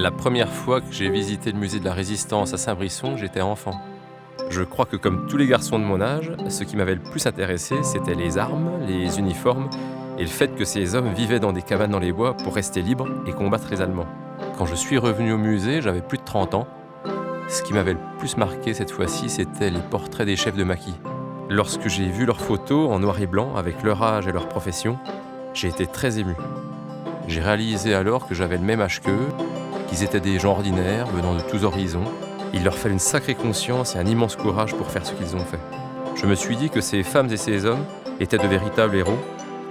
La première fois que j'ai visité le musée de la Résistance à Saint-Brisson, j'étais enfant. Je crois que comme tous les garçons de mon âge, ce qui m'avait le plus intéressé, c'était les armes, les uniformes et le fait que ces hommes vivaient dans des cabanes dans les bois pour rester libres et combattre les Allemands. Quand je suis revenu au musée, j'avais plus de 30 ans. Ce qui m'avait le plus marqué cette fois-ci, c'était les portraits des chefs de maquis. Lorsque j'ai vu leurs photos en noir et blanc avec leur âge et leur profession, j'ai été très ému. J'ai réalisé alors que j'avais le même âge qu'eux, qu'ils étaient des gens ordinaires venant de tous horizons. Il leur fallait une sacrée conscience et un immense courage pour faire ce qu'ils ont fait. Je me suis dit que ces femmes et ces hommes étaient de véritables héros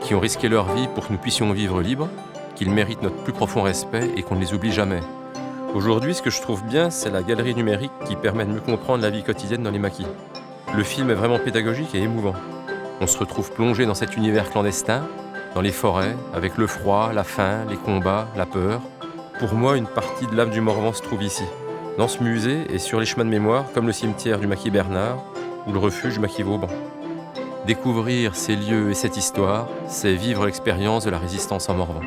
qui ont risqué leur vie pour que nous puissions vivre libres, qu'ils méritent notre plus profond respect et qu'on ne les oublie jamais. Aujourd'hui, ce que je trouve bien, c'est la galerie numérique qui permet de mieux comprendre la vie quotidienne dans les maquis. Le film est vraiment pédagogique et émouvant. On se retrouve plongé dans cet univers clandestin, dans les forêts, avec le froid, la faim, les combats, la peur. Pour moi, une partie de l'âme du Morvan se trouve ici, dans ce musée et sur les chemins de mémoire, comme le cimetière du maquis Bernard ou le refuge du maquis Vauban. Découvrir ces lieux et cette histoire, c'est vivre l'expérience de la résistance en Morvan.